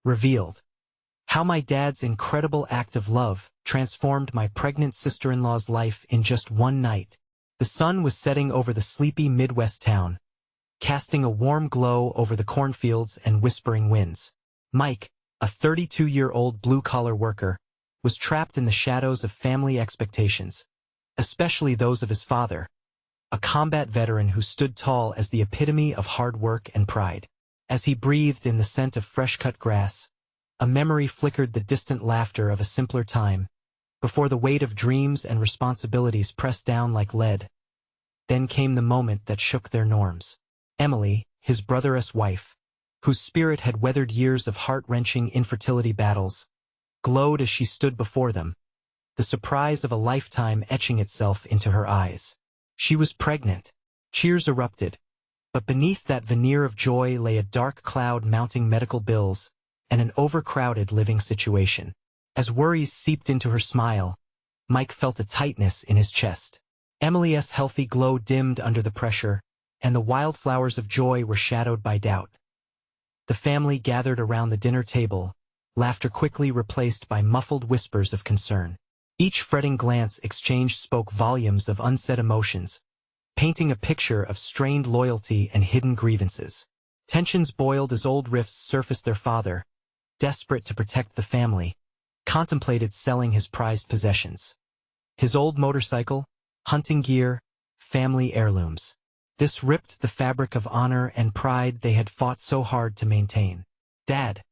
revealed. How my dad's incredible act of love transformed my pregnant sister-in-law's life in just one night. The sun was setting over the sleepy Midwest town, casting a warm glow over the cornfields and whispering winds. Mike, a 32-year-old blue-collar worker, was trapped in the shadows of family expectations, especially those of his father, a combat veteran who stood tall as the epitome of hard work and pride. As he breathed in the scent of fresh-cut grass, a memory flickered the distant laughter of a simpler time, before the weight of dreams and responsibilities pressed down like lead. Then came the moment that shook their norms. Emily, his brother's wife, whose spirit had weathered years of heart-wrenching infertility battles, glowed as she stood before them, the surprise of a lifetime etching itself into her eyes. She was pregnant. Cheers erupted, but beneath that veneer of joy lay a dark cloud mounting medical bills and an overcrowded living situation. As worries seeped into her smile, Mike felt a tightness in his chest. Emily's healthy glow dimmed under the pressure, and the wildflowers of joy were shadowed by doubt. The family gathered around the dinner table, laughter quickly replaced by muffled whispers of concern. Each fretting glance exchanged spoke volumes of unsaid emotions, painting a picture of strained loyalty and hidden grievances. Tensions boiled as old rifts surfaced. Their father, desperate to protect the family, contemplated selling his prized possessions. His old motorcycle, hunting gear, family heirlooms. This ripped the fabric of honor and pride they had fought so hard to maintain. "Dad,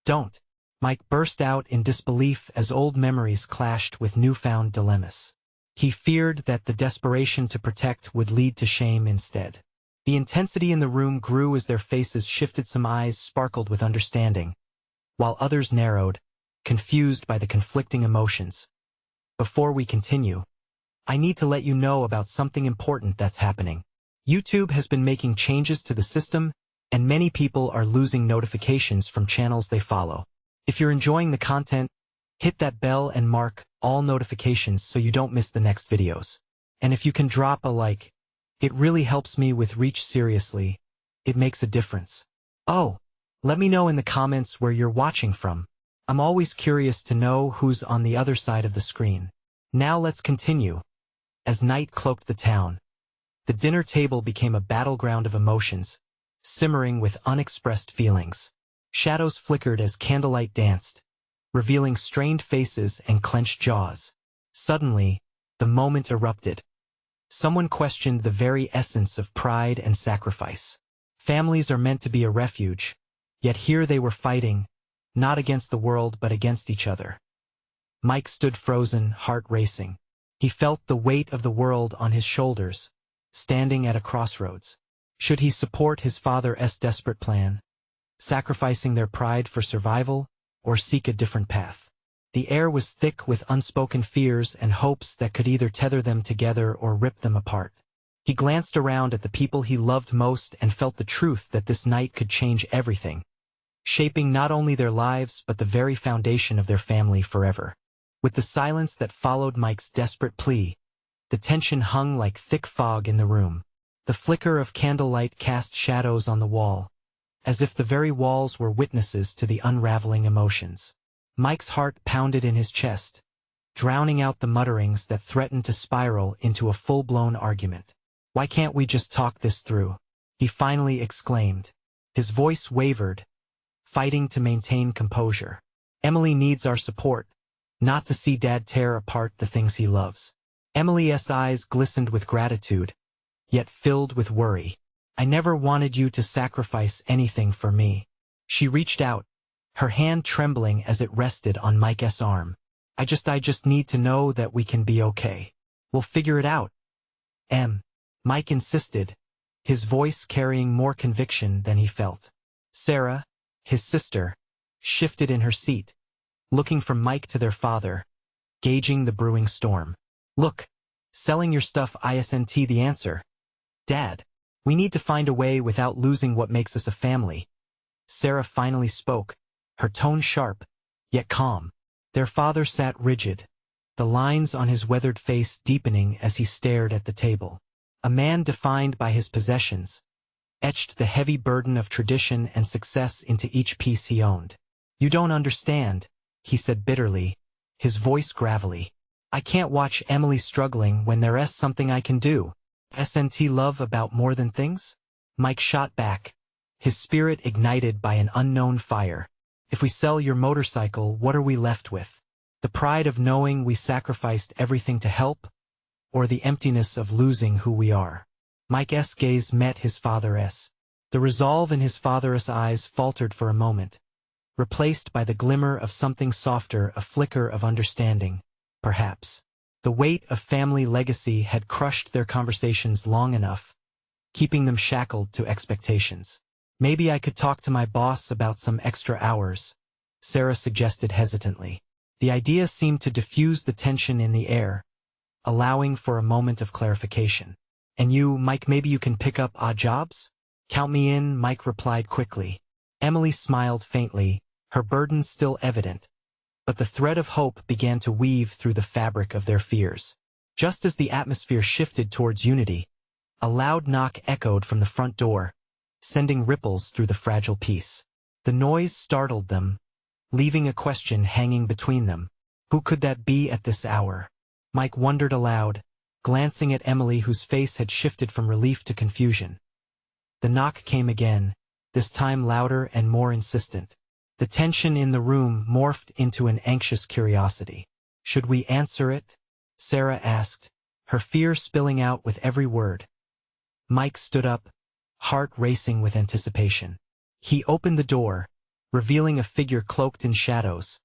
don't!" Mike burst out in disbelief as old memories clashed with newfound dilemmas. He feared that the desperation to protect would lead to shame instead. The intensity in the room grew as their faces shifted. Some eyes sparkled with understanding, while others narrowed, confused by the conflicting emotions. "Before we continue, I need to let you know about something important that's happening. YouTube has been making changes to the system, and many people are losing notifications from channels they follow. If you're enjoying the content, hit that bell and mark all notifications so you don't miss the next videos. And if you can drop a like, it really helps me with reach. Seriously, it makes a difference. Oh, let me know in the comments where you're watching from. I'm always curious to know who's on the other side of the screen. Now let's continue. As night cloaked the town, the dinner table became a battleground of emotions, simmering with unexpressed feelings. Shadows flickered as candlelight danced, revealing strained faces and clenched jaws. Suddenly, the moment erupted. Someone questioned the very essence of pride and sacrifice. Families are meant to be a refuge, yet here they were fighting, not against the world but against each other. Mike stood frozen, heart racing. He felt the weight of the world on his shoulders, standing at a crossroads. Should he support his father's desperate plan, sacrificing their pride for survival, or seek a different path? The air was thick with unspoken fears and hopes that could either tether them together or rip them apart. He glanced around at the people he loved most and felt the truth that this night could change everything, shaping not only their lives but the very foundation of their family forever. With the silence that followed Mike's desperate plea, the tension hung like thick fog in the room. The flicker of candlelight cast shadows on the wall, as if the very walls were witnesses to the unraveling emotions. Mike's heart pounded in his chest, drowning out the mutterings that threatened to spiral into a full-blown argument. "Why can't we just talk this through?" he finally exclaimed. His voice wavered, fighting to maintain composure. "Emily needs our support, not to see Dad tear apart the things he loves." Emily's eyes glistened with gratitude, yet filled with worry. "I never wanted you to sacrifice anything for me." She reached out, her hand trembling as it rested on Mike's arm. I just need to know that we can be okay. We'll figure it out." Mike insisted, his voice carrying more conviction than he felt. Sarah, his sister, shifted in her seat, looking from Mike to their father, gauging the brewing storm. "Look, selling your stuff isn't the answer. Dad, we need to find a way without losing what makes us a family." Sarah finally spoke, her tone sharp, yet calm. Their father sat rigid, the lines on his weathered face deepening as he stared at the table. A man defined by his possessions, etched the heavy burden of tradition and success into each piece he owned. You don't understand, he said bitterly, his voice gravelly. I can't watch Emily struggling when there's something I can do. SNT love about more than things? Mike shot back, his spirit ignited by an unknown fire. If we sell your motorcycle, what are we left with? The pride of knowing we sacrificed everything to help? Or the emptiness of losing who we are? Mike's gaze met his father's. The resolve in his father's eyes faltered for a moment, replaced by the glimmer of something softer, a flicker of understanding, perhaps. The weight of family legacy had crushed their conversations long enough, keeping them shackled to expectations. Maybe I could talk to my boss about some extra hours, Sarah suggested hesitantly. The idea seemed to diffuse the tension in the air, allowing for a moment of clarification. And you, Mike, maybe you can pick up odd jobs? Count me in, Mike replied quickly. Emily smiled faintly, her burden still evident, but the thread of hope began to weave through the fabric of their fears. Just as the atmosphere shifted towards unity, a loud knock echoed from the front door, sending ripples through the fragile peace. The noise startled them, leaving a question hanging between them. Who could that be at this hour? Mike wondered aloud, glancing at Emily, whose face had shifted from relief to confusion. The knock came again, this time louder and more insistent. The tension in the room morphed into an anxious curiosity. Should we answer it? Sarah asked, her fear spilling out with every word. Mike stood up, heart racing with anticipation. He opened the door, revealing a figure cloaked in shadows,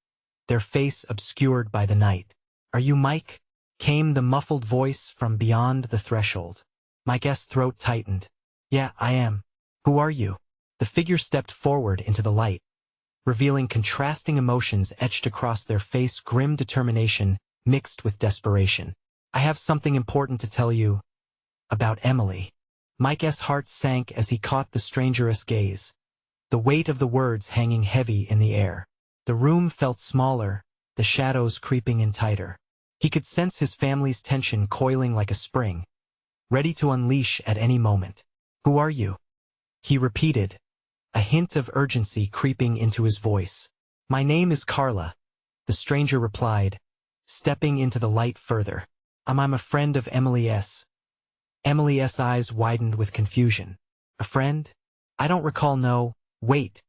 their face obscured by the night. Are you Mike? Came the muffled voice from beyond the threshold. Mike's throat tightened. Yeah, I am. Who are you? The figure stepped forward into the light, revealing contrasting emotions etched across their face, grim determination mixed with desperation. I have something important to tell you about Emily. Mike's heart sank as he caught the stranger's gaze, the weight of the words hanging heavy in the air. The room felt smaller, the shadows creeping in tighter. He could sense his family's tension coiling like a spring, ready to unleash at any moment. Who are you? He repeated, a hint of urgency creeping into his voice. My name is Carla, the stranger replied, stepping into the light further. I'm a friend of Emily's. Emily's eyes widened with confusion. A friend? I don't recall. No. Wait,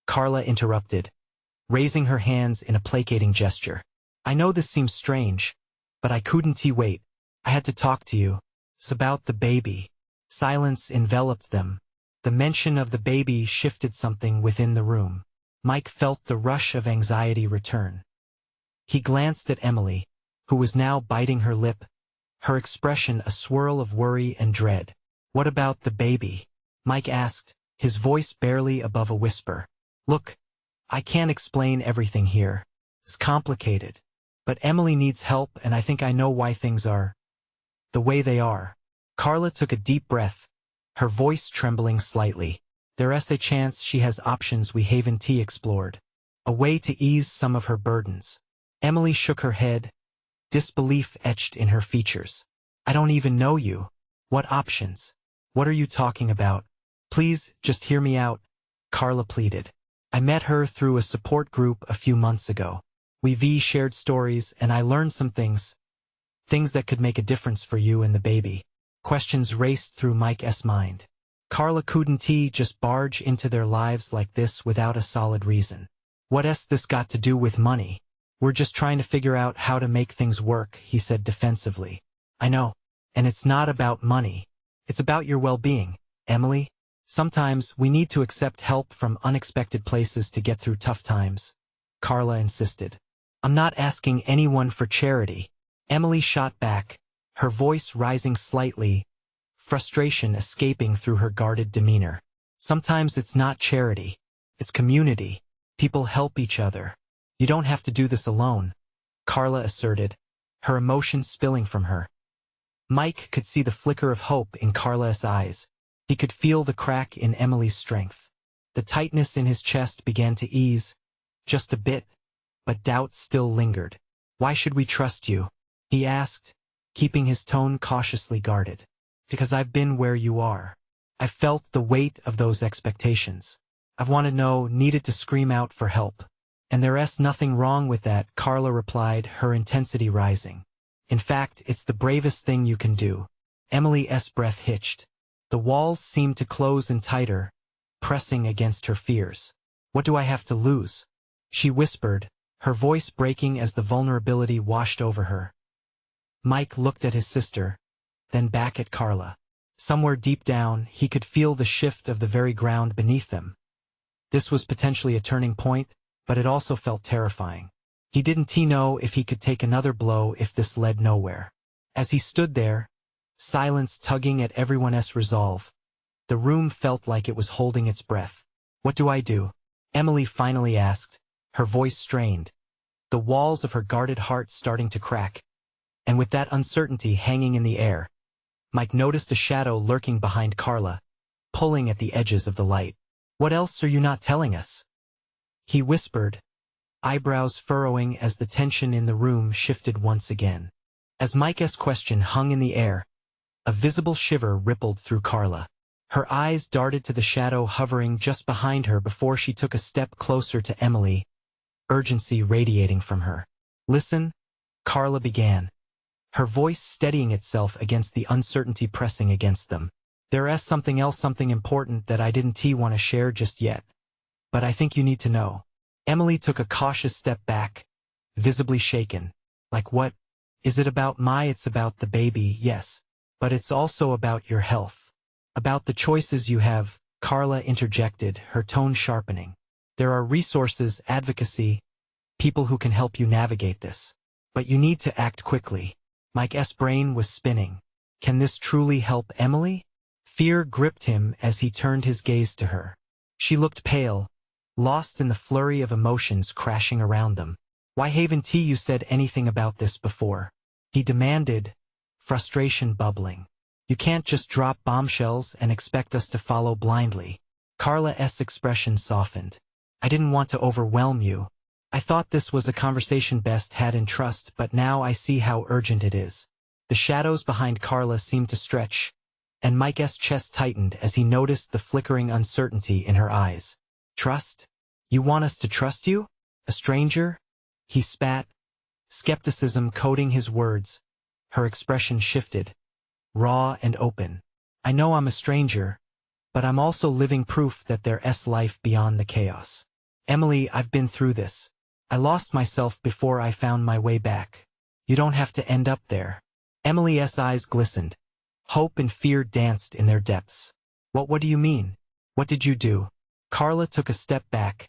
Carla interrupted, raising her hands in a placating gesture. I know this seems strange, but I couldn't wait. I had to talk to you. It's about the baby. Silence enveloped them. The mention of the baby shifted something within the room. Mike felt the rush of anxiety return. He glanced at Emily, who was now biting her lip, her expression a swirl of worry and dread. What about the baby? Mike asked, his voice barely above a whisper. Look, I can't explain everything here. It's complicated. But Emily needs help, and I think I know why things are the way they are. Carla took a deep breath, her voice trembling slightly. There's a chance she has options we haven't explored. A way to ease some of her burdens. Emily shook her head, disbelief etched in her features. I don't even know you. What options? What are you talking about? Please, just hear me out, Carla pleaded. I met her through a support group a few months ago. We shared stories, and I learned some things that could make a difference for you and the baby. Questions raced through Mike's mind. Carla couldn't just barge into their lives like this without a solid reason. What's this got to do with money? We're just trying to figure out how to make things work, he said defensively. I know. And it's not about money. It's about your well-being, Emily. Sometimes we need to accept help from unexpected places to get through tough times, Carla insisted. I'm not asking anyone for charity. Emily shot back, her voice rising slightly, frustration escaping through her guarded demeanor. Sometimes it's not charity. It's community. People help each other. You don't have to do this alone, Carla asserted, her emotions spilling from her. Mike could see the flicker of hope in Carla's eyes. He could feel the crack in Emily's strength. The tightness in his chest began to ease, just a bit, but doubt still lingered. Why should we trust you? He asked, keeping his tone cautiously guarded. Because I've been where you are. I've felt the weight of those expectations. I've wanted to know, needed to scream out for help. And there's nothing wrong with that, Carla replied, her intensity rising. In fact, it's the bravest thing you can do. Emily's breath hitched. The walls seemed to close in tighter, pressing against her fears. What do I have to lose? She whispered, her voice breaking as the vulnerability washed over her. Mike looked at his sister, then back at Carla. Somewhere deep down, he could feel the shift of the very ground beneath them. This was potentially a turning point, but it also felt terrifying. He didn't know if he could take another blow if this led nowhere. As he stood there, silence tugging at everyone's resolve, the room felt like it was holding its breath. What do I do? Emily finally asked, her voice strained, the walls of her guarded heart starting to crack. And with that uncertainty hanging in the air, Mike noticed a shadow lurking behind Carla, pulling at the edges of the light. What else are you not telling us? He whispered, eyebrows furrowing as the tension in the room shifted once again. As Mike's question hung in the air, a visible shiver rippled through Carla. Her eyes darted to the shadow hovering just behind her before she took a step closer to Emily, urgency radiating from her. Listen, Carla began, her voice steadying itself against the uncertainty pressing against them. There's something else, something important that I didn't want to share just yet. But I think you need to know. Emily took a cautious step back, visibly shaken. Like what? Is it about it's about the baby, yes. But it's also about your health. About the choices you have, Carla interjected, her tone sharpening. There are resources, advocacy, people who can help you navigate this. But you need to act quickly. Mike's brain was spinning. Can this truly help Emily? Fear gripped him as he turned his gaze to her. She looked pale, lost in the flurry of emotions crashing around them. Why haven't you said anything about this before? He demanded, frustration bubbling. You can't just drop bombshells and expect us to follow blindly. Carla's expression softened. I didn't want to overwhelm you. I thought this was a conversation best had in trust, but now I see how urgent it is. The shadows behind Carla seemed to stretch, and Mike's chest tightened as he noticed the flickering uncertainty in her eyes. Trust? You want us to trust you? A stranger? He spat, skepticism coating his words. Her expression shifted, raw and open. I know I'm a stranger, but I'm also living proof that there's life beyond the chaos. Emily, I've been through this. I lost myself before I found my way back. You don't have to end up there. Emily's eyes glistened. Hope and fear danced in their depths. What do you mean? What did you do? Carla took a step back,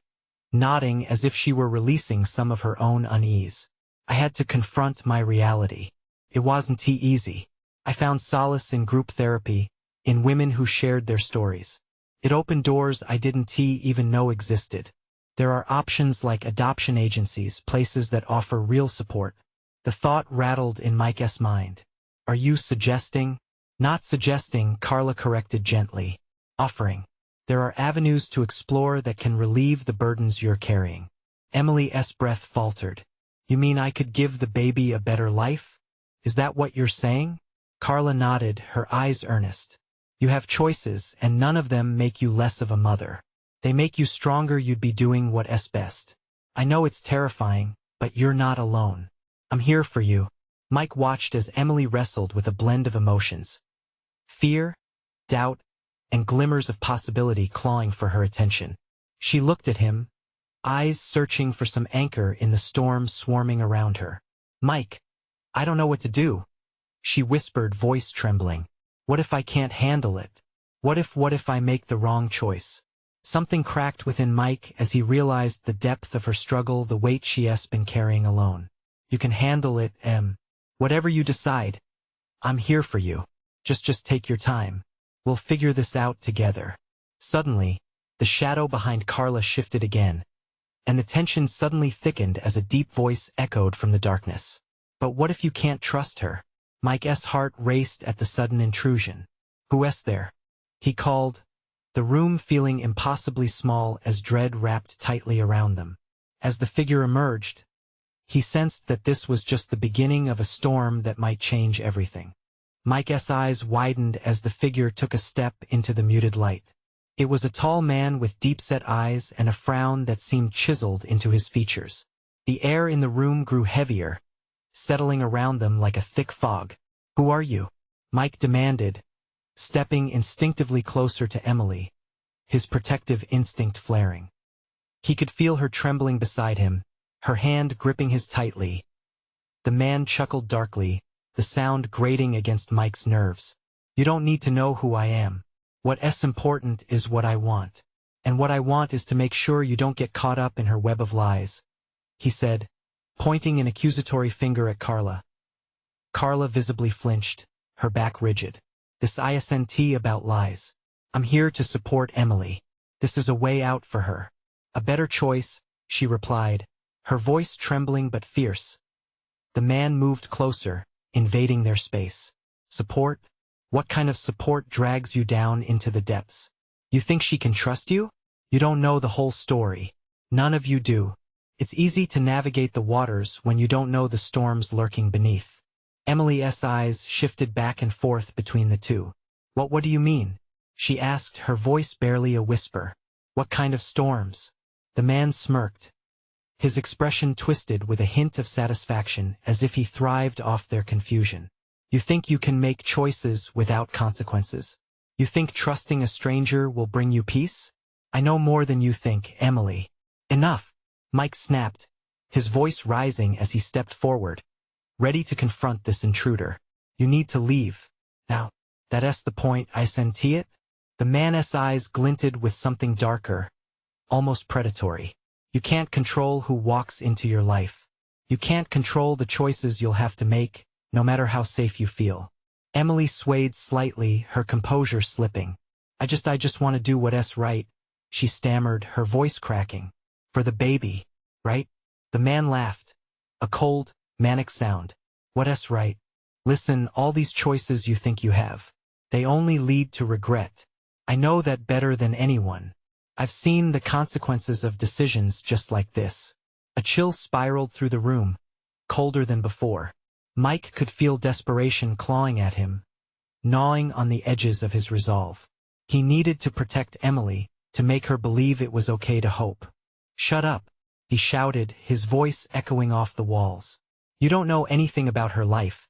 nodding as if she were releasing some of her own unease. I had to confront my reality. It wasn't easy. I found solace in group therapy, in women who shared their stories. It opened doors I didn't even know existed. There are options like adoption agencies, places that offer real support. The thought rattled in Mike's mind. Are you suggesting? Not suggesting, Carla corrected gently. Offering. There are avenues to explore that can relieve the burdens you're carrying. Emily's breath faltered. You mean I could give the baby a better life? Is that what you're saying? Carla nodded, her eyes earnest. You have choices, and none of them make you less of a mother. They make you stronger. You'd be doing what's best. I know it's terrifying, but you're not alone. I'm here for you. Mike watched as Emily wrestled with a blend of emotions. Fear, doubt, and glimmers of possibility clawing for her attention. She looked at him, eyes searching for some anchor in the storm swarming around her. Mike, I don't know what to do. She whispered, voice trembling. What if I can't handle it? What if I make the wrong choice? Something cracked within Mike as he realized the depth of her struggle, the weight she's been carrying alone. You can handle it, Whatever you decide, I'm here for you. Just take your time. We'll figure this out together. Suddenly, the shadow behind Carla shifted again, and the tension suddenly thickened as a deep voice echoed from the darkness. But what if you can't trust her? Mike's heart raced at the sudden intrusion. Who's there? He called, the room feeling impossibly small as dread wrapped tightly around them. As the figure emerged, he sensed that this was just the beginning of a storm that might change everything. Mike's eyes widened as the figure took a step into the muted light. It was a tall man with deep-set eyes and a frown that seemed chiseled into his features. The air in the room grew heavier, settling around them like a thick fog. "Who are you?" Mike demanded, stepping instinctively closer to Emily, his protective instinct flaring. He could feel her trembling beside him, her hand gripping his tightly. The man chuckled darkly, the sound grating against Mike's nerves. "You don't need to know who I am. What's important is what I want. And what I want is to make sure you don't get caught up in her web of lies," he said, pointing an accusatory finger at Carla. Carla visibly flinched, her back rigid. "This isn't about lies. I'm here to support Emily. This is a way out for her." "A better choice," she replied, her voice trembling but fierce. The man moved closer, invading their space. "Support? What kind of support drags you down into the depths? You think she can trust you? You don't know the whole story. None of you do. It's easy to navigate the waters when you don't know the storms lurking beneath." Emily's eyes shifted back and forth between the two. What do you mean?" she asked, her voice barely a whisper. "What kind of storms?" The man smirked, his expression twisted with a hint of satisfaction, as if he thrived off their confusion. "You think you can make choices without consequences? You think trusting a stranger will bring you peace? I know more than you think, Emily." "Enough!" Mike snapped, his voice rising as he stepped forward, ready to confront this intruder. "You need to leave. Now, that's the point, isn't it?" The man's eyes glinted with something darker, almost predatory. "You can't control who walks into your life. You can't control the choices you'll have to make, no matter how safe you feel." Emily swayed slightly, her composure slipping. I just want to do what's right," she stammered, her voice cracking. "For the baby, right?" The man laughed, a cold, manic sound. "What's right? Listen, all these choices you think you have, they only lead to regret. I know that better than anyone. I've seen the consequences of decisions just like this." A chill spiraled through the room, colder than before. Mike could feel desperation clawing at him, gnawing on the edges of his resolve. He needed to protect Emily, to make her believe it was okay to hope. "Shut up," he shouted, his voice echoing off the walls. "You don't know anything about her life,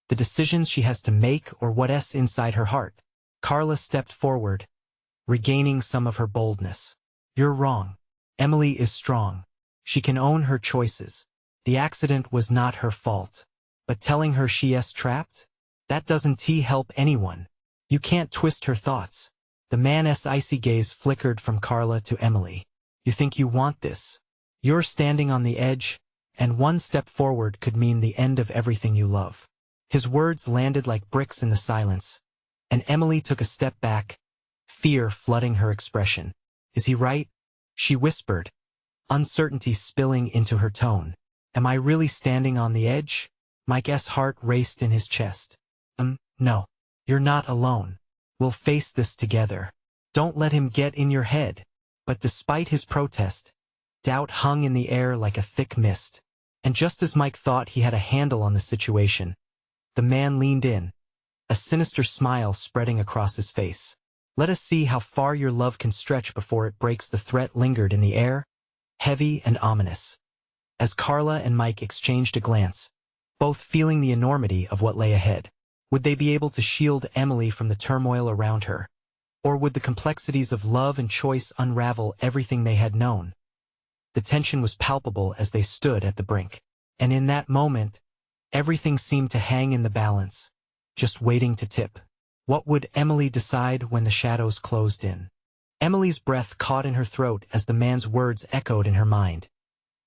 the decisions she has to make, or what's inside her heart." Carla stepped forward, regaining some of her boldness. "You're wrong. Emily is strong. She can own her choices. The accident was not her fault. But telling her she's trapped? That doesn't help anyone. You can't twist her thoughts." The man's icy gaze flickered from Carla to Emily. "You think you want this? You're standing on the edge, and one step forward could mean the end of everything you love." His words landed like bricks in the silence, and Emily took a step back, fear flooding her expression. "Is he right?" she whispered, uncertainty spilling into her tone. "Am I really standing on the edge?" Mike's heart raced in his chest. No. You're not alone. We'll face this together. Don't let him get in your head." But despite his protest, doubt hung in the air like a thick mist. And just as Mike thought he had a handle on the situation, the man leaned in, a sinister smile spreading across his face. "Let us see how far your love can stretch before it breaks." The threat lingered in the air, heavy and ominous. As Carla and Mike exchanged a glance, both feeling the enormity of what lay ahead. Would they be able to shield Emily from the turmoil around her? Or would the complexities of love and choice unravel everything they had known? The tension was palpable as they stood at the brink. And in that moment, everything seemed to hang in the balance, just waiting to tip. What would Emily decide when the shadows closed in? Emily's breath caught in her throat as the man's words echoed in her mind,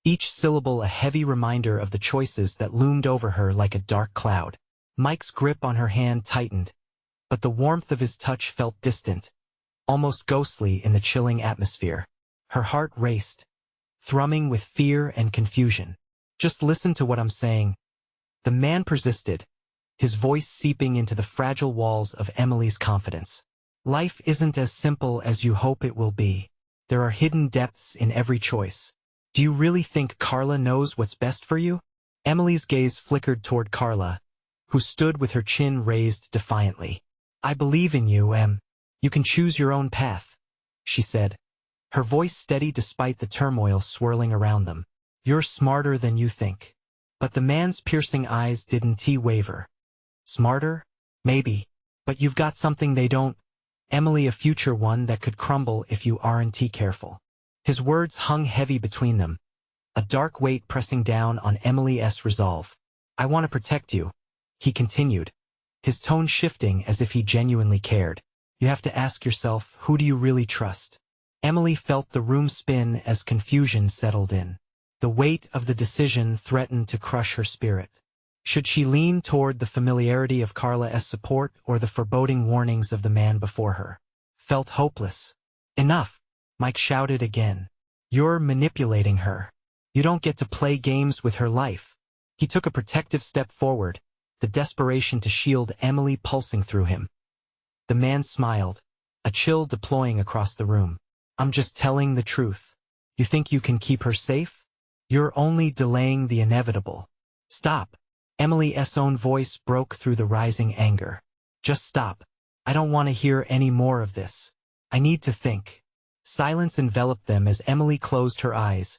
each syllable a heavy reminder of the choices that loomed over her like a dark cloud. Mike's grip on her hand tightened, but the warmth of his touch felt distant, almost ghostly in the chilling atmosphere. Her heart raced, thrumming with fear and confusion. "Just listen to what I'm saying," the man persisted, his voice seeping into the fragile walls of Emily's confidence. "Life isn't as simple as you hope it will be. There are hidden depths in every choice. Do you really think Carla knows what's best for you?" Emily's gaze flickered toward Carla, who stood with her chin raised defiantly. "I believe in you, Em. You can choose your own path. she said, her voice steady despite the turmoil swirling around them. You're smarter than you think. But the man's piercing eyes didn't waver. Smarter? Maybe. But you've got something they don't. Emily, a future one that could crumble if you aren't careful. His words hung heavy between them, a dark weight pressing down on Emily's resolve. I want to protect you, he continued, his tone shifting as if he genuinely cared. You have to ask yourself, who do you really trust? Emily felt the room spin as confusion settled in. The weight of the decision threatened to crush her spirit. Should she lean toward the familiarity of Carla's support or the foreboding warnings of the man before her? Felt hopeless. Enough, Mike shouted again. You're manipulating her. You don't get to play games with her life. He took a protective step forward, the desperation to shield Emily pulsing through him. The man smiled, a chill deploying across the room. I'm just telling the truth. You think you can keep her safe? You're only delaying the inevitable. Stop. Emily's own voice broke through the rising anger. Just stop. I don't want to hear any more of this. I need to think. Silence enveloped them as Emily closed her eyes,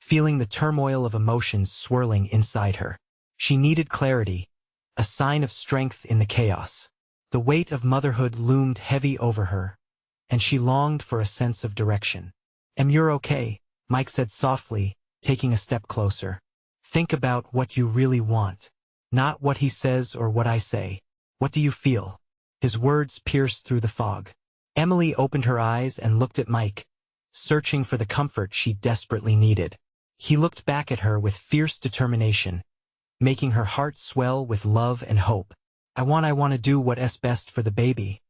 feeling the turmoil of emotions swirling inside her. She needed clarity, a sign of strength in the chaos. The weight of motherhood loomed heavy over her, and she longed for a sense of direction. You're okay, Mike said softly, taking a step closer. Think about what you really want. Not what he says or what I say. What do you feel? His words pierced through the fog. Emily opened her eyes and looked at Mike, searching for the comfort she desperately needed. He looked back at her with fierce determination, making her heart swell with love and hope. I want to do what's best for the baby,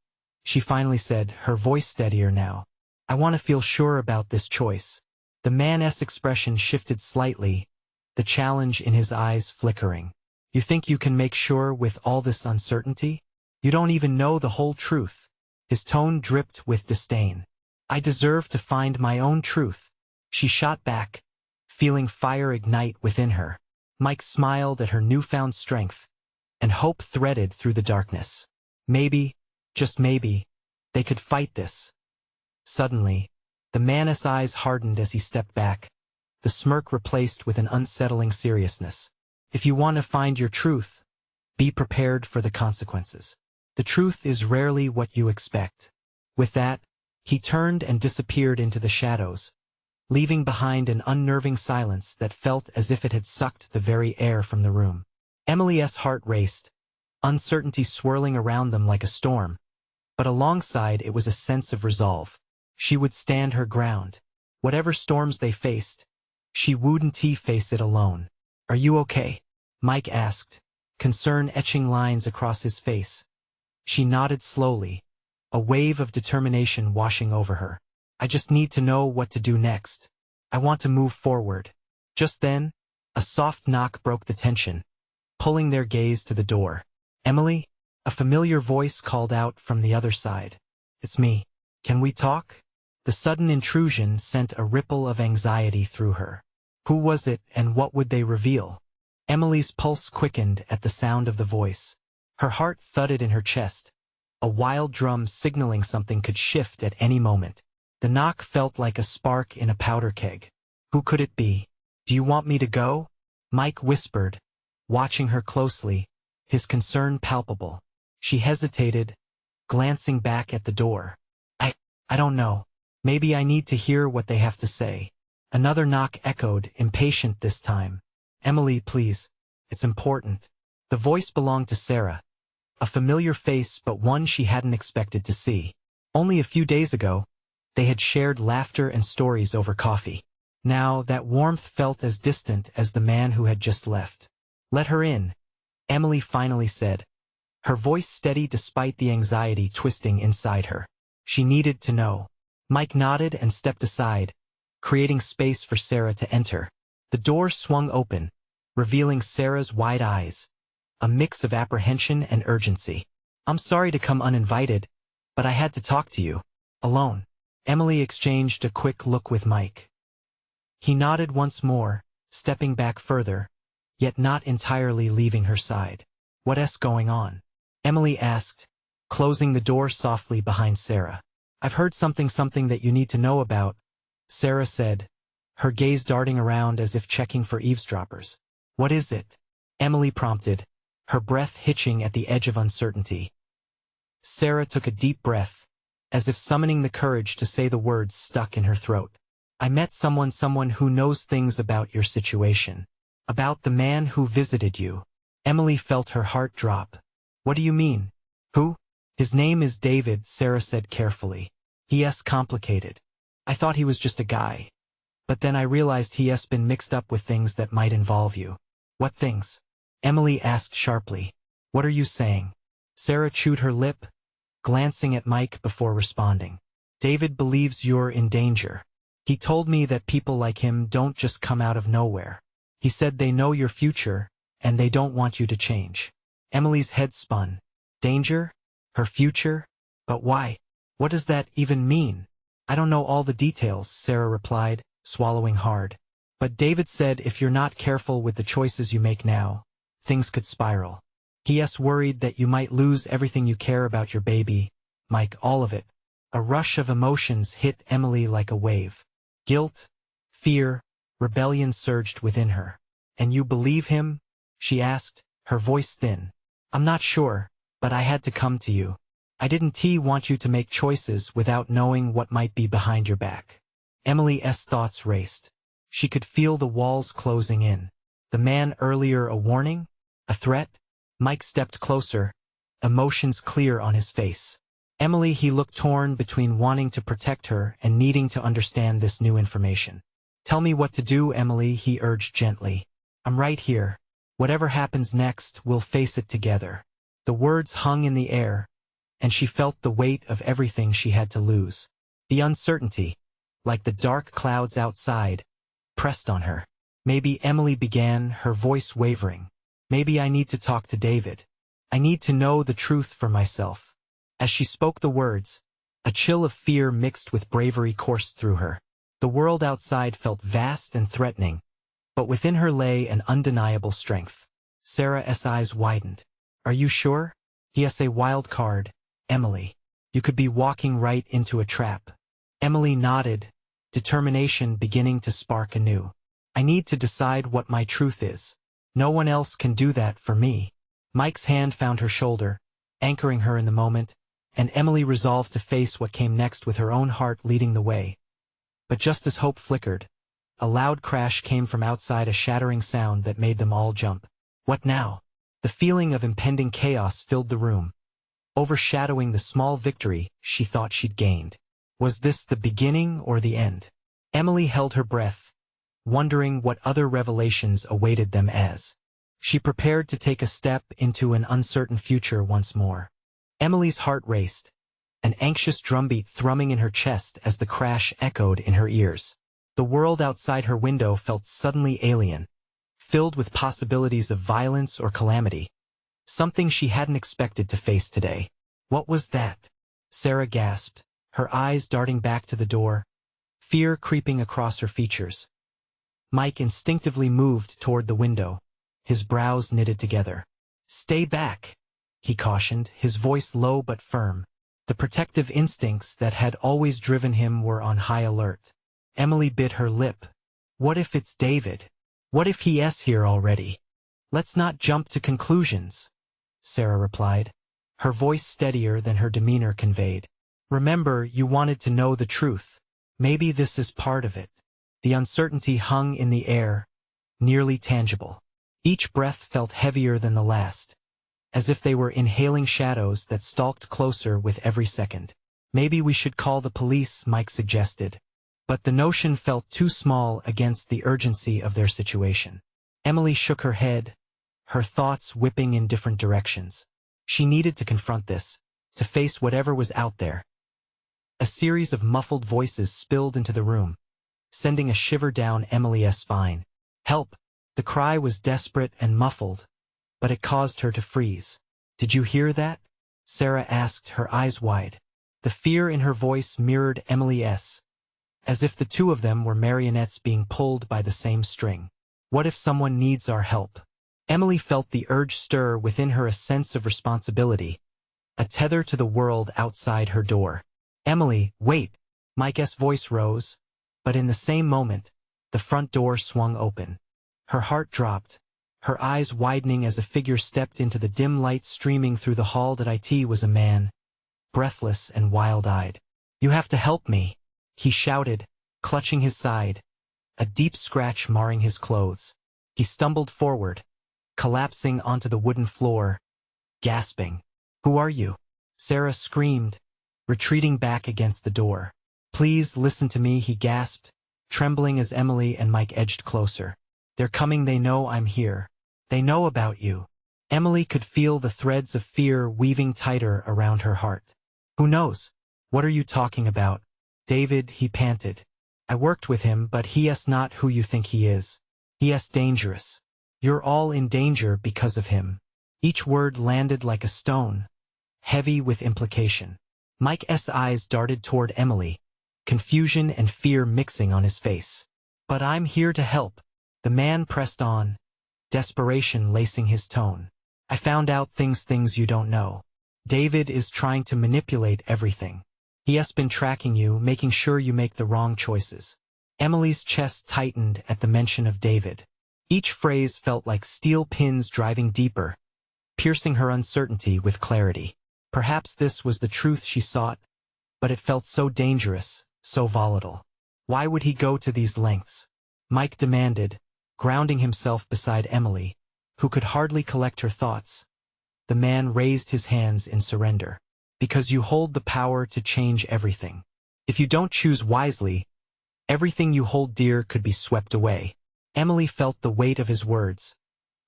she finally said, her voice steadier now. I want to feel sure about this choice. The man's expression shifted slightly, the challenge in his eyes flickering. You think you can make sure with all this uncertainty? You don't even know the whole truth. His tone dripped with disdain. I deserve to find my own truth, she shot back, feeling fire ignite within her. Mike smiled at her newfound strength, and hope threaded through the darkness. Maybe, just maybe, they could fight this. Suddenly, the man's eyes hardened as he stepped back, the smirk replaced with an unsettling seriousness. If you want to find your truth, be prepared for the consequences. The truth is rarely what you expect. With that, he turned and disappeared into the shadows, leaving behind an unnerving silence that felt as if it had sucked the very air from the room. Emily's heart raced, uncertainty swirling around them like a storm, but alongside it was a sense of resolve. She would stand her ground. Whatever storms they faced, she wouldn't face it alone. Are you okay? Mike asked, concern etching lines across his face. She nodded slowly, a wave of determination washing over her. I just need to know what to do next. I want to move forward. Just then, a soft knock broke the tension, pulling their gaze to the door. Emily? A familiar voice called out from the other side. It's me. Can we talk? The sudden intrusion sent a ripple of anxiety through her. Who was it and what would they reveal? Emily's pulse quickened at the sound of the voice. Her heart thudded in her chest, a wild drum signaling something could shift at any moment. The knock felt like a spark in a powder keg. Who could it be? Do you want me to go? Mike whispered, watching her closely, his concern palpable. She hesitated, glancing back at the door. I don't know. Maybe I need to hear what they have to say. Another knock echoed, impatient this time. Emily, please. It's important. The voice belonged to Sarah. A familiar face, but one she hadn't expected to see. Only a few days ago, they had shared laughter and stories over coffee. Now, that warmth felt as distant as the man who had just left. Let her in, Emily finally said, her voice steady despite the anxiety twisting inside her. She needed to know. Mike nodded and stepped aside, creating space for Sarah to enter. The door swung open, revealing Sarah's wide eyes, a mix of apprehension and urgency. I'm sorry to come uninvited, but I had to talk to you. Alone. Emily exchanged a quick look with Mike. He nodded once more, stepping back further, yet not entirely leaving her side. What's going on? Emily asked, closing the door softly behind Sarah. I've heard something that you need to know about, Sarah said, her gaze darting around as if checking for eavesdroppers. What is it? Emily prompted, her breath hitching at the edge of uncertainty. Sarah took a deep breath, as if summoning the courage to say the words stuck in her throat. I met someone who knows things about your situation. About the man who visited you. Emily felt her heart drop. What do you mean? Who? His name is David, Sarah said carefully. He's complicated. I thought he was just a guy. But then I realized he's been mixed up with things that might involve you. What things? Emily asked sharply. What are you saying? Sarah chewed her lip, glancing at Mike before responding. David believes you're in danger. He told me that people like him don't just come out of nowhere. He said they know your future, and they don't want you to change. Emily's head spun. Danger? Her future? But why? What does that even mean? I don't know all the details, Sarah replied, swallowing hard. But David said if you're not careful with the choices you make now, things could spiral. He's worried that you might lose everything you care about your baby, Mike, all of it. A rush of emotions hit Emily like a wave. Guilt, fear, rebellion surged within her. And you believe him? She asked, her voice thin. I'm not sure, but I had to come to you. I didn't want you to make choices without knowing what might be behind your back. Emily's thoughts raced. She could feel the walls closing in. The man earlier a warning? A threat? Mike stepped closer, emotions clear on his face. Emily, he looked torn between wanting to protect her and needing to understand this new information. Tell me what to do, Emily, he urged gently. I'm right here. Whatever happens next, we'll face it together. The words hung in the air, and she felt the weight of everything she had to lose. The uncertainty, like the dark clouds outside, pressed on her. Maybe, Emily began, her voice wavering. Maybe I need to talk to David. I need to know the truth for myself. As she spoke the words, a chill of fear mixed with bravery coursed through her. The world outside felt vast and threatening, but within her lay an undeniable strength. Sarah's eyes widened. Are you sure? He's a wild card, Emily. You could be walking right into a trap. Emily nodded, determination beginning to spark anew. I need to decide what my truth is. No one else can do that for me. Mike's hand found her shoulder, anchoring her in the moment, and Emily resolved to face what came next with her own heart leading the way. But just as hope flickered, a loud crash came from outside, a shattering sound that made them all jump. What now? The feeling of impending chaos filled the room, overshadowing the small victory she thought she'd gained. Was this the beginning or the end? Emily held her breath, wondering what other revelations awaited them as she prepared to take a step into an uncertain future once more. Emily's heart raced, an anxious drumbeat thrumming in her chest as the crash echoed in her ears. The world outside her window felt suddenly alien, filled with possibilities of violence or calamity, something she hadn't expected to face today. What was that? Sarah gasped, her eyes darting back to the door, fear creeping across her features. Mike instinctively moved toward the window, his brows knitted together. Stay back, he cautioned, his voice low but firm. The protective instincts that had always driven him were on high alert. Emily bit her lip. What if it's David? What if he's here already? Let's not jump to conclusions, Sarah replied, her voice steadier than her demeanor conveyed. Remember, you wanted to know the truth. Maybe this is part of it. The uncertainty hung in the air, nearly tangible. Each breath felt heavier than the last, as if they were inhaling shadows that stalked closer with every second. Maybe we should call the police, Mike suggested, but the notion felt too small against the urgency of their situation. Emily shook her head, her thoughts whipping in different directions. She needed to confront this, to face whatever was out there. A series of muffled voices spilled into the room, sending a shiver down Emily's spine. Help! The cry was desperate and muffled, but it caused her to freeze. Did you hear that? Sarah asked, her eyes wide. The fear in her voice mirrored Emily's, as if the two of them were marionettes being pulled by the same string. What if someone needs our help? Emily felt the urge stir within her, a sense of responsibility, a tether to the world outside her door. Emily, wait! Mike's voice rose, but in the same moment, the front door swung open. Her heart dropped, her eyes widening as a figure stepped into the dim light streaming through the hall. That it was a man, breathless and wild-eyed. "You have to help me," he shouted, clutching his side, a deep scratch marring his clothes. He stumbled forward, collapsing onto the wooden floor, gasping. "Who are you?" Sarah screamed, retreating back against the door. "Please listen to me," he gasped, trembling as Emily and Mike edged closer. "They're coming. They know I'm here. They know about you." Emily could feel the threads of fear weaving tighter around her heart. "Who knows? What are you talking about?" "David," he panted. "I worked with him, but he's not who you think he is. He's dangerous. You're all in danger because of him." Each word landed like a stone, heavy with implication. Mike's eyes darted toward Emily, confusion and fear mixing on his face. "But I'm here to help," the man pressed on, desperation lacing his tone. "I found out things you don't know. David is trying to manipulate everything. He has been tracking you, making sure you make the wrong choices." Emily's chest tightened at the mention of David. Each phrase felt like steel pins driving deeper, piercing her uncertainty with clarity. Perhaps this was the truth she sought, but it felt so dangerous, so volatile. Why would he go to these lengths? Mike demanded, grounding himself beside Emily, who could hardly collect her thoughts. The man raised his hands in surrender. "Because you hold the power to change everything. If you don't choose wisely, everything you hold dear could be swept away." Emily felt the weight of his words,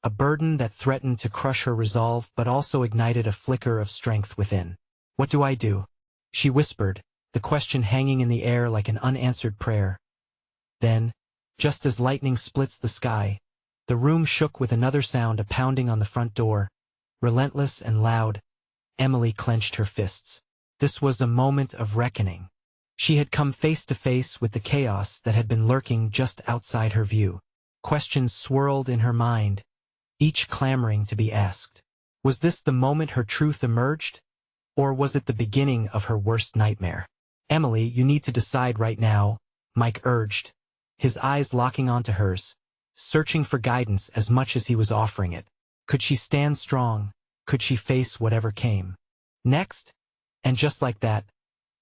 a burden that threatened to crush her resolve but also ignited a flicker of strength within. "What do I do?" she whispered, the question hanging in the air like an unanswered prayer. Then, just as lightning splits the sky, the room shook with another sound, a pounding on the front door, relentless and loud. Emily clenched her fists. This was a moment of reckoning. She had come face to face with the chaos that had been lurking just outside her view. Questions swirled in her mind, each clamoring to be asked. Was this the moment her truth emerged? Or was it the beginning of her worst nightmare? "Emily, you need to decide right now," Mike urged, his eyes locking onto hers, searching for guidance as much as he was offering it. Could she stand strong? Could she face whatever came next? And just like that,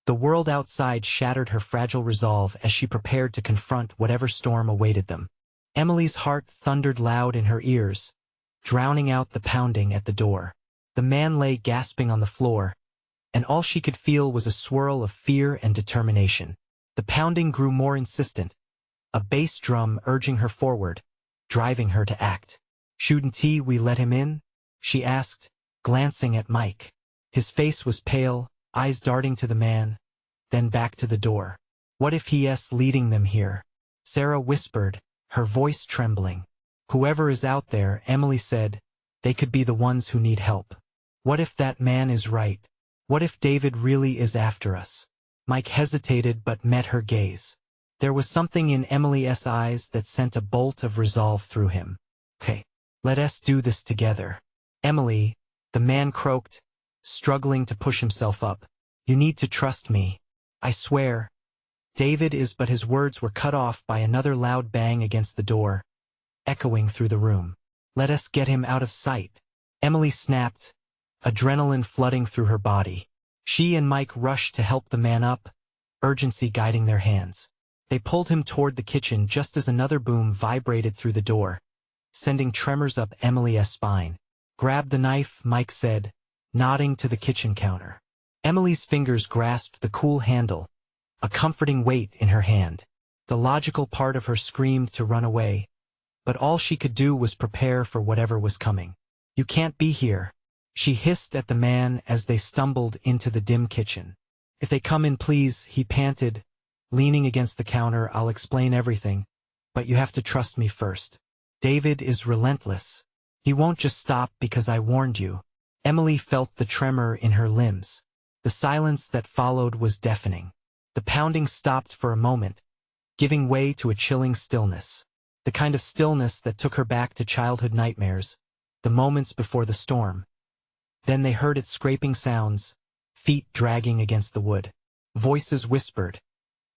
the world outside shattered her fragile resolve as she prepared to confront whatever storm awaited them. Emily's heart thundered loud in her ears, drowning out the pounding at the door. The man lay gasping on the floor, and all she could feel was a swirl of fear and determination. The pounding grew more insistent, a bass drum urging her forward, driving her to act. "Shouldn't we let him in?" she asked, glancing at Mike. His face was pale, eyes darting to the man, then back to the door. "What if he's leading them here?" Sarah whispered, her voice trembling. "Whoever is out there," Emily said, "they could be the ones who need help. What if that man is right? What if David really is after us?" Mike hesitated but met her gaze. There was something in Emily's eyes that sent a bolt of resolve through him. "Okay, let us do this together." "Emily," the man croaked, struggling to push himself up, "you need to trust me. I swear." David is, but his words were cut off by another loud bang against the door, echoing through the room. "Let us get him out of sight." Emily snapped, adrenaline flooding through her body. She and Mike rushed to help the man up, urgency guiding their hands. They pulled him toward the kitchen just as another boom vibrated through the door, sending tremors up Emily's spine. "Grab the knife," Mike said, nodding to the kitchen counter. Emily's fingers grasped the cool handle, a comforting weight in her hand. The logical part of her screamed to run away, but all she could do was prepare for whatever was coming. "You can't be here," she hissed at the man as they stumbled into the dim kitchen. "If they come in, please," he panted, leaning against the counter. "I'll explain everything, but you have to trust me first. David is relentless. He won't just stop because I warned you." Emily felt the tremor in her limbs. The silence that followed was deafening. The pounding stopped for a moment, giving way to a chilling stillness. The kind of stillness that took her back to childhood nightmares, the moments before the storm. Then they heard its scraping sounds, feet dragging against the wood. Voices whispered.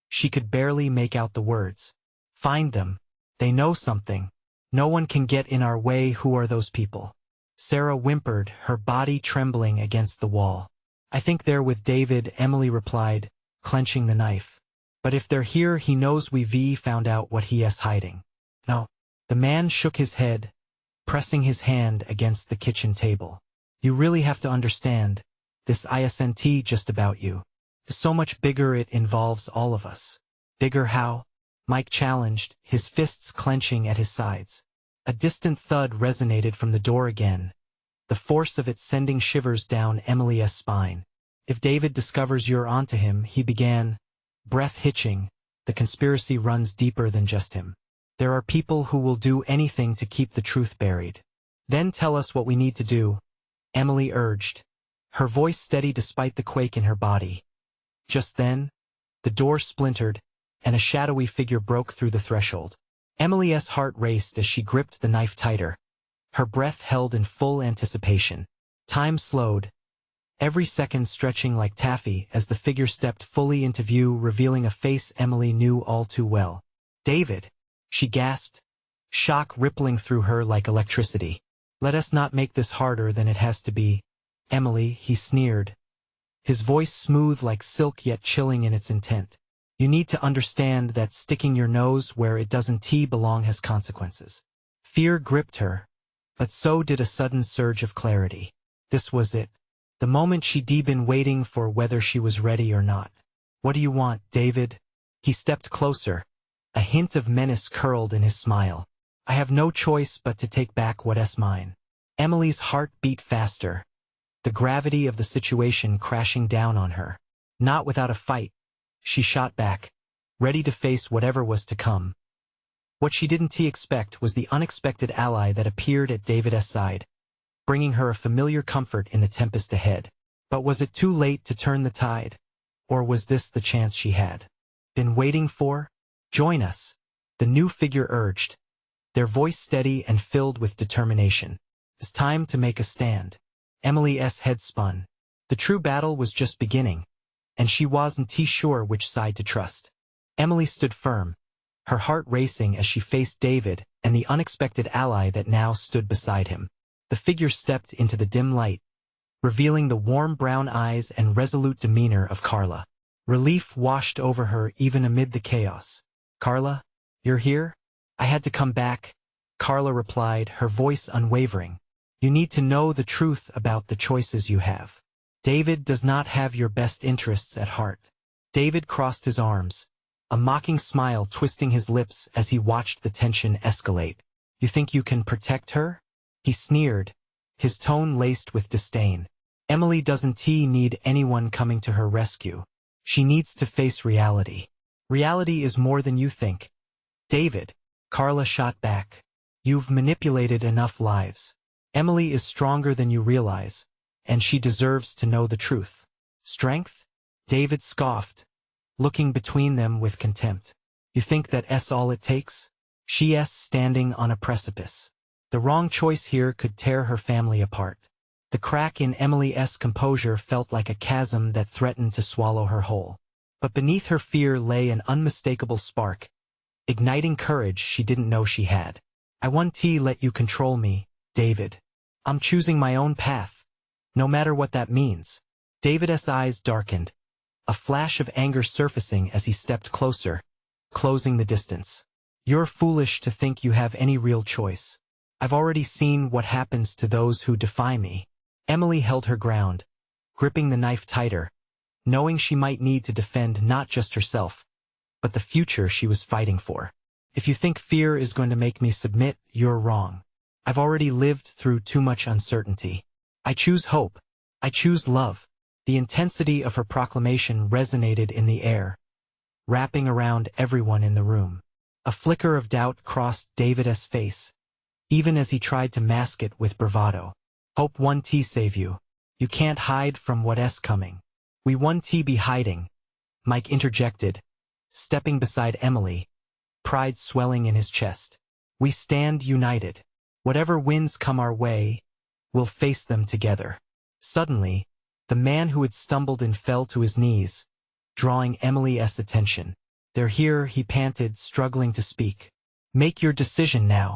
She could barely make out the words. Find them. They know something. No one can get in our way. Who are those people? Sarah whimpered, her body trembling against the wall. I think they're with David, Emily replied, clenching the knife. But if they're here, he knows we've found out what he is hiding. No. The man shook his head, pressing his hand against the kitchen table. You really have to understand, this isn't just about you. It's so much bigger. It involves all of us. Bigger how? Mike challenged, his fists clenching at his sides. A distant thud resonated from the door again, the force of it sending shivers down Emily's spine. If David discovers you're onto him, he began, breath hitching, the conspiracy runs deeper than just him. There are people who will do anything to keep the truth buried. Then tell us what we need to do, Emily urged, her voice steady despite the quake in her body. Just then, the door splintered, and a shadowy figure broke through the threshold. Emily's heart raced as she gripped the knife tighter, her breath held in full anticipation. Time slowed, every second stretching like taffy as the figure stepped fully into view, revealing a face Emily knew all too well. David, she gasped, shock rippling through her like electricity. Let us not make this harder than it has to be, Emily, he sneered, his voice smooth like silk yet chilling in its intent. You need to understand that sticking your nose where it doesn't belong has consequences. Fear gripped her, but so did a sudden surge of clarity. This was it. The moment she'd been waiting for, whether she was ready or not. What do you want, David? He stepped closer. A hint of menace curled in his smile. I have no choice but to take back what's mine. Emily's heart beat faster, the gravity of the situation crashing down on her. Not without a fight. She shot back, ready to face whatever was to come. What she didn't expect was the unexpected ally that appeared at David's side, bringing her a familiar comfort in the tempest ahead. But was it too late to turn the tide? Or was this the chance she had been waiting for? Join us, the new figure urged, their voice steady and filled with determination. It's time to make a stand. Emily's head spun. The true battle was just beginning, and she wasn't sure which side to trust. Emily stood firm, her heart racing as she faced David and the unexpected ally that now stood beside him. The figure stepped into the dim light, revealing the warm brown eyes and resolute demeanor of Carla. Relief washed over her even amid the chaos. Carla, you're here? I had to come back, Carla replied, her voice unwavering. You need to know the truth about the choices you have. David does not have your best interests at heart. David crossed his arms, a mocking smile twisting his lips as he watched the tension escalate. You think you can protect her? He sneered, his tone laced with disdain. Emily doesn't need anyone coming to her rescue. She needs to face reality. Reality is more than you think. David, Carla shot back. You've manipulated enough lives. Emily is stronger than you realize, and she deserves to know the truth. Strength? David scoffed, looking between them with contempt. You think that's all it takes? She's standing on a precipice. The wrong choice here could tear her family apart. The crack in Emily's composure felt like a chasm that threatened to swallow her whole. But beneath her fear lay an unmistakable spark, igniting courage she didn't know she had. I won't let you control me, David. I'm choosing my own path, no matter what that means. David's eyes darkened, a flash of anger surfacing as he stepped closer, closing the distance. You're foolish to think you have any real choice. I've already seen what happens to those who defy me. Emily held her ground, gripping the knife tighter, knowing she might need to defend not just herself, but the future she was fighting for. If you think fear is going to make me submit, you're wrong. I've already lived through too much uncertainty. I choose hope. I choose love. The intensity of her proclamation resonated in the air, wrapping around everyone in the room. A flicker of doubt crossed David's face, even as he tried to mask it with bravado. Hope won't save you. You can't hide from what's coming. We won't be hiding, Mike interjected, stepping beside Emily, pride swelling in his chest. We stand united. Whatever winds come our way, we'll face them together. Suddenly, the man who had stumbled and fell to his knees, drawing Emily's attention. "They're here," he panted, struggling to speak. "Make your decision now.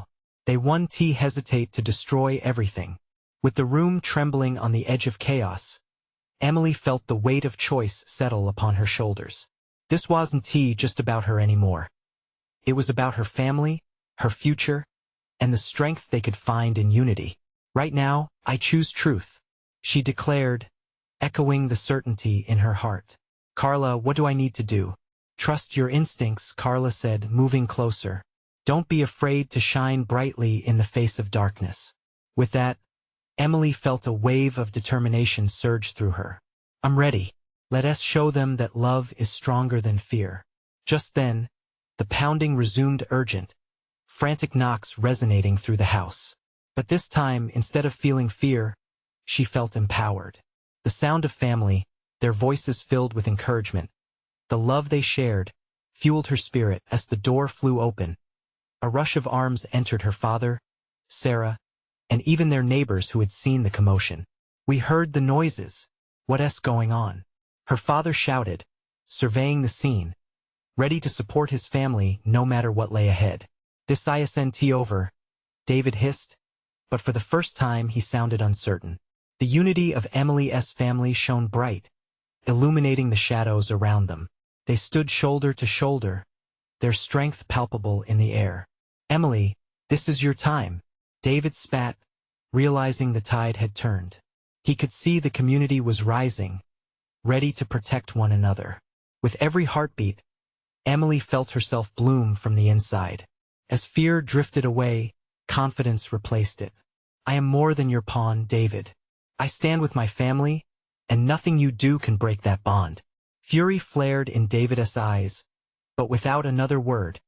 They won't hesitate to destroy everything." With the room trembling on the edge of chaos, Emily felt the weight of choice settle upon her shoulders. This wasn't just about her anymore. It was about her family, her future, and the strength they could find in unity. "Right now, I choose truth," she declared, echoing the certainty in her heart. "Carla, what do I need to do?" "Trust your instincts," Carla said, moving closer. "Don't be afraid to shine brightly in the face of darkness." With that, Emily felt a wave of determination surge through her. "I'm ready. Let us show them that love is stronger than fear." Just then, the pounding resumed, urgent, frantic knocks resonating through the house. But this time, instead of feeling fear, she felt empowered. The sound of family, their voices filled with encouragement, the love they shared, fueled her spirit. As the door flew open, a rush of arms entered her father, Sarah, and even their neighbors who had seen the commotion. "We heard the noises. What's going on?" her father shouted, surveying the scene, ready to support his family no matter what lay ahead. "This isn't over," David hissed, but for the first time he sounded uncertain. The unity of Emily's family shone bright, illuminating the shadows around them. They stood shoulder to shoulder, their strength palpable in the air. "Emily, this is your time," David spat, realizing the tide had turned. He could see the community was rising, ready to protect one another. With every heartbeat, Emily felt herself bloom from the inside. As fear drifted away, confidence replaced it. "I am more than your pawn, David. I stand with my family, and nothing you do can break that bond." Fury flared in David's eyes, but without another word,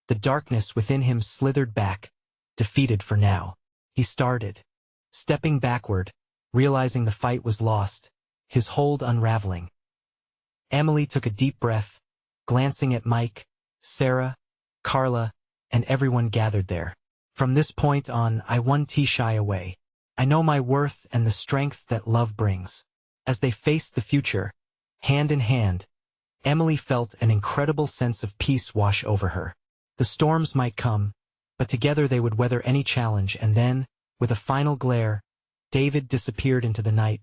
the darkness within him slithered back, defeated for now. He started, stepping backward, realizing the fight was lost, his hold unraveling. Emily took a deep breath, glancing at Mike, Sarah, Carla, and everyone gathered there. "From this point on, I won't shy away. I know my worth and the strength that love brings." As they faced the future, hand in hand, Emily felt an incredible sense of peace wash over her. The storms might come, but together they would weather any challenge. And then, with a final glare, David disappeared into the night,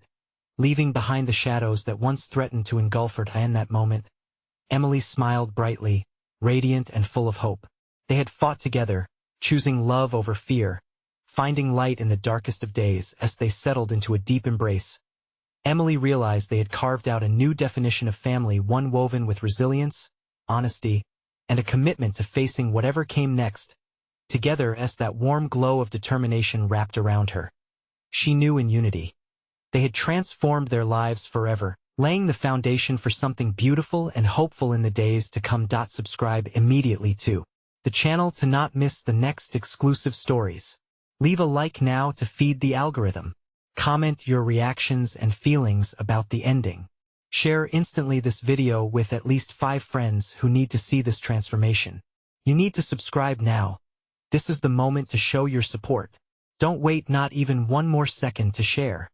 leaving behind the shadows that once threatened to engulf her. In that moment, Emily smiled brightly, radiant and full of hope. They had fought together, choosing love over fear, finding light in the darkest of days. As they settled into a deep embrace, Emily realized they had carved out a new definition of family, one woven with resilience, honesty, and a commitment to facing whatever came next. Together, as that warm glow of determination wrapped around her, she knew in unity, they had transformed their lives forever, laying the foundation for something beautiful and hopeful in the days to come. Subscribe immediately to the channel to not miss the next exclusive stories. Leave a like now to feed the algorithm. Comment your reactions and feelings about the ending. Share instantly this video with at least 5 friends who need to see this transformation. You need to subscribe now. This is the moment to show your support. Don't wait not even one more second to share.